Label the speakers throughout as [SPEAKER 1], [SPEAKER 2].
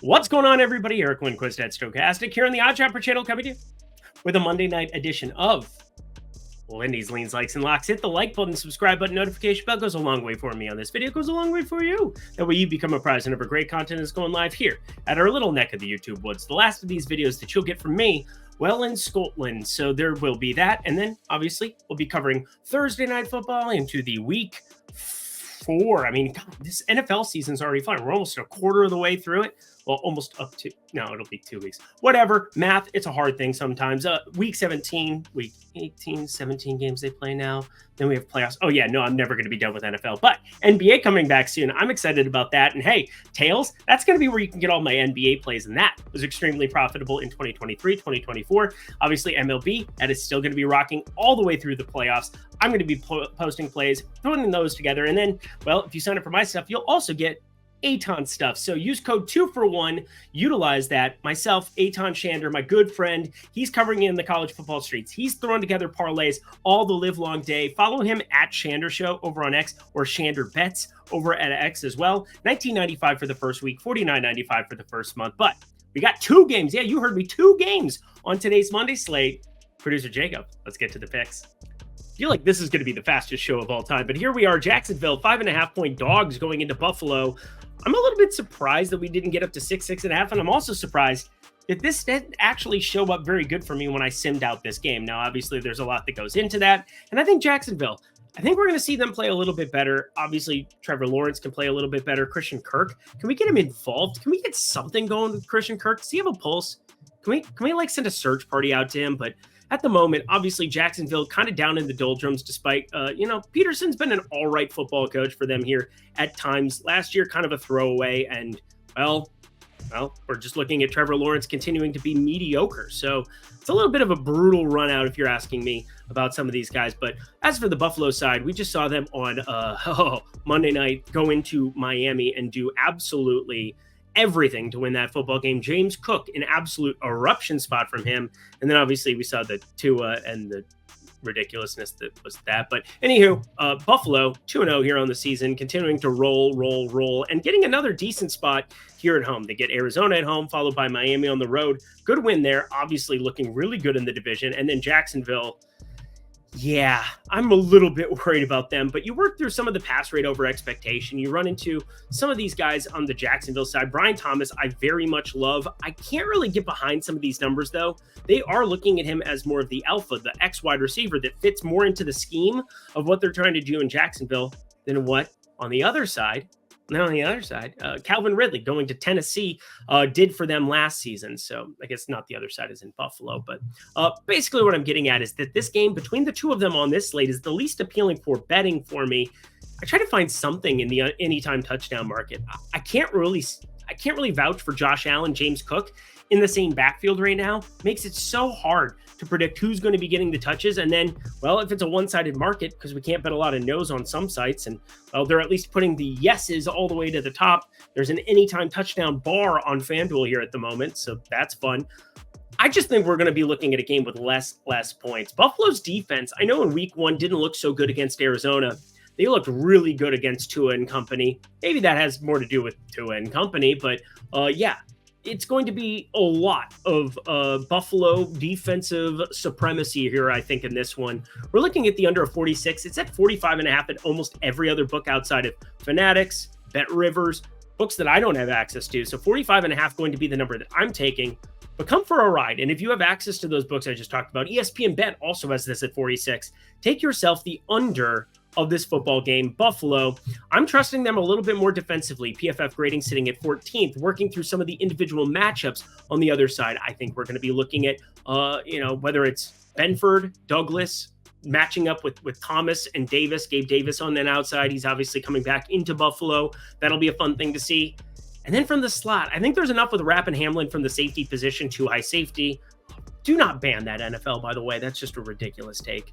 [SPEAKER 1] What's going on, everybody? Eric Lindquist at Stochastic here on the OddsShopper channel, coming to you with a Monday night edition of Lindy's Leans, Likes, and Locks. Hit the like button, subscribe button, notification bell goes a long way for me on this video. It goes a long way for you. That way you become apprised whenever great content is going live here at our little neck of the YouTube woods. The last of these videos that you'll get from me, well, in Scotland. So there will be that. And then, obviously, we'll be covering Thursday Night Football into the week 4. I mean, God, this NFL season's already fun. We're almost a quarter of the way through it. Well, almost up to, no, it'll be 2 weeks. Whatever, math, it's a hard thing sometimes. Week 17, week 18, 17 games they play now. Then we have playoffs. Oh, yeah, no, I'm never going to be done with NFL. But NBA coming back soon. I'm excited about that. And hey, Tails, that's going to be where you can get all my NBA plays. And that was extremely profitable in 2023, 2024. Obviously, MLB, that is still going to be rocking all the way through the playoffs. I'm going to be posting plays, putting those together. And then, well, if you sign up for my stuff, you'll also get Aton stuff. So use code 2-for-1, utilize that. Myself, Aton Shander, my good friend, he's covering in the college football streets. He's throwing together parlays all the live long day. Follow him at Shander Show over on X, or Shander Bets over at X as well. $19.95 for the first week, $49.95 for the first month. But we got 2 games. Yeah, you heard me. 2 games on today's Monday slate. Producer Jacob, let's get to the picks. I feel like this is going to be the fastest show of all time, but here we are, Jacksonville, 5.5-point dogs going into Buffalo. I'm a little bit surprised that we didn't get up to 6.5, and I'm also surprised that this didn't actually show up very good for me when I simmed out this game. Now, obviously, there's a lot that goes into that, and I think Jacksonville, I think we're going to see them play a little bit better. Obviously, Trevor Lawrence can play a little bit better. Christian Kirk, can we get him involved? Can we get something going with Christian Kirk? Does he have a pulse? Can we like send a search party out to him? But at the moment, obviously, Jacksonville kind of down in the doldrums, despite, Peterson's been an all right football coach for them here at times. Last year, kind of a throwaway. And, well, we're just looking at Trevor Lawrence continuing to be mediocre. So it's a little bit of a brutal run out if you're asking me about some of these guys. But as for the Buffalo side, we just saw them on Monday night go into Miami and do absolutely everything to win that football game. James Cook, an absolute eruption spot from him. And then obviously we saw the Tua and the ridiculousness that was that. But anywho, Buffalo 2-0 here on the season, continuing to roll, and getting another decent spot here at home. They get Arizona at home, followed by Miami on the road. Good win there, obviously looking really good in the division. And then Jacksonville, yeah, I'm a little bit worried about them, but you work through some of the pass rate over expectation. You run into some of these guys on the Jacksonville side. Brian Thomas, I very much love. I can't really get behind some of these numbers, though. They are looking at him as more of the alpha, the X wide receiver that fits more into the scheme of what they're trying to do in Jacksonville than what on the other side. Now on the other side, Calvin Ridley going to Tennessee did for them last season. So I guess not the other side is in Buffalo. But basically what I'm getting at is that this game between the two of them on this slate is the least appealing for betting for me. I try to find something in the anytime touchdown market. I can't really vouch for Josh Allen, James Cook in the same backfield right now. Makes it so hard to predict who's going to be getting the touches. And then, well, if it's a one-sided market, because we can't bet a lot of no's on some sites, and well, they're at least putting the yeses all the way to the top. There's an anytime touchdown bar on FanDuel here at the moment, so that's fun. I just think we're going to be looking at a game with less points. Buffalo's defense, I know in week 1 didn't look so good against Arizona. They looked really good against Tua and company. Maybe that has more to do with Tua and company, but yeah. It's going to be a lot of Buffalo defensive supremacy here, I think, in this one. We're looking at the under of 46. It's at 45.5 at almost every other book outside of Fanatics, Bet Rivers, books that I don't have access to. So 45.5 going to be the number that I'm taking. But come for a ride. And if you have access to those books I just talked about, ESPN Bet also has this at 46. Take yourself the under of this football game. Buffalo, I'm trusting them a little bit more defensively. PFF grading sitting at 14th, working through some of the individual matchups on the other side. I think we're going to be looking at, whether it's Benford, Douglas, matching up with Thomas and Davis, Gabe Davis on that outside. He's obviously coming back into Buffalo. That'll be a fun thing to see. And then from the slot, I think there's enough with Rapp and Hamlin from the safety position to high safety. Do not ban that, NFL, by the way. That's just a ridiculous take.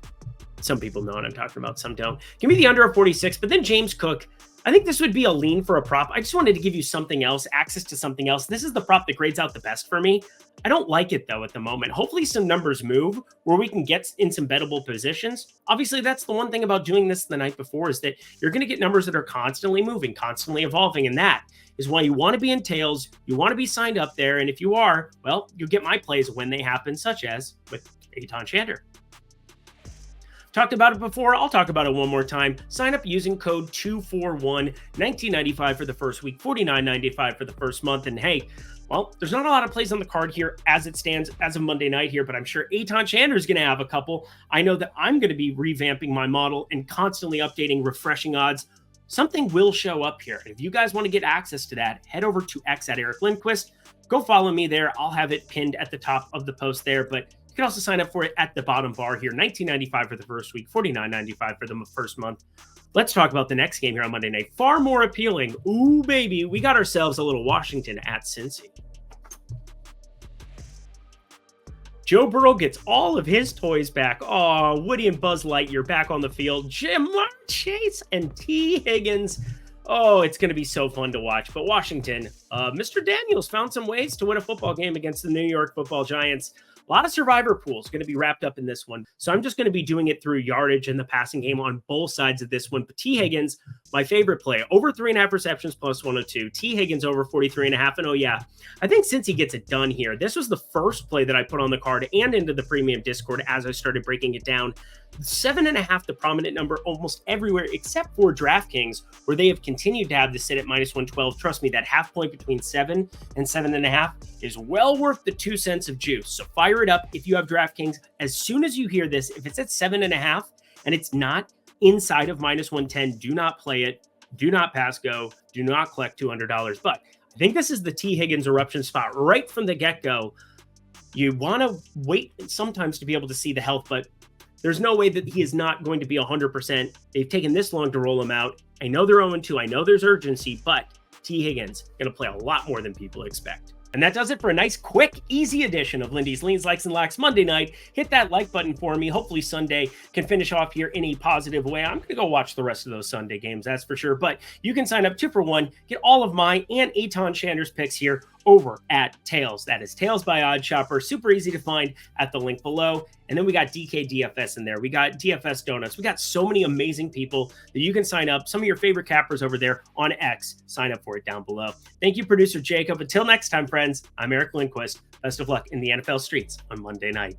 [SPEAKER 1] Some people know what I'm talking about, some don't. Give me the under of 46, but then James Cook. I think this would be a lean for a prop. I just wanted to give you something else, access to something else. This is the prop that grades out the best for me. I don't like it, though, at the moment. Hopefully some numbers move where we can get in some bettable positions. Obviously, that's the one thing about doing this the night before is that you're going to get numbers that are constantly moving, constantly evolving, and that is why you want to be in Tails. You want to be signed up there. And if you are, well, you'll get my plays when they happen, such as with Aton Shander. Talked about it before. I'll talk about it one more time. Sign up using code 241, $19.95 for the first week, $49.95 for the first month. And hey, well, there's not a lot of plays on the card here as it stands as of Monday night here, but I'm sure Aton Shander is going to have a couple. I know that I'm going to be revamping my model and constantly updating, refreshing odds. Something will show up here. If you guys want to get access to that, head over to X at Eric Lindquist. Go follow me there. I'll have it pinned at the top of the post there, but you can also sign up for it at the bottom bar here. $19.95 for the first week, $49.95 for the first month. Let's talk about the next game here on Monday night. Far more appealing. Ooh, baby. We got ourselves a little Washington at Cincy. Joe Burrow gets all of his toys back. Oh, Woody and Buzz Lightyear back on the field. Jamar Chase and T. Higgins. Oh, it's going to be so fun to watch. But Washington, Mr. Daniels found some ways to win a football game against the New York Football Giants. A lot of survivor pools going to be wrapped up in this one. So I'm just going to be doing it through yardage and the passing game on both sides of this one. But T. Higgins, my favorite play, over 3.5 receptions plus 102. T. Higgins over 43.5. And oh yeah, I think since he gets it done here, this was the first play that I put on the card and into the premium Discord as I started breaking it down. 7.5, the prominent number almost everywhere except for DraftKings, where they have continued to have this sit at minus 112. Trust me, that half point between 7 and 7.5 is well worth the 2 cents of juice. So fire it up if you have DraftKings. As soon as you hear this, if it's at 7.5 and it's not inside of minus 110, do not play it. Do not pass go. Do not collect $200. But I think this is the T. Higgins eruption spot right from the get-go. You want to wait sometimes to be able to see the health, but there's no way that he is not going to be 100%. They've taken this long to roll him out. I know they're 0-2. I know there's urgency, but T. Higgins going to play a lot more than people expect. And that does it for a nice, quick, easy edition of Lindy's Leans, Likes, and Locks Monday night. Hit that like button for me. Hopefully Sunday can finish off here in a positive way. I'm going to go watch the rest of those Sunday games, that's for sure. But you can sign up 2 for 1. Get all of my and Aton Shander's picks here over at Tails. That is Tails by OddsShopper. Super easy to find at the link below. And then we got DK DFS in there. We got DFS Donuts. We got so many amazing people that you can sign up. Some of your favorite cappers over there on X. Sign up for it down below. Thank you, producer Jacob. Until next time, friends, I'm Eric Lindquist. Best of luck in the NFL streets on Monday night.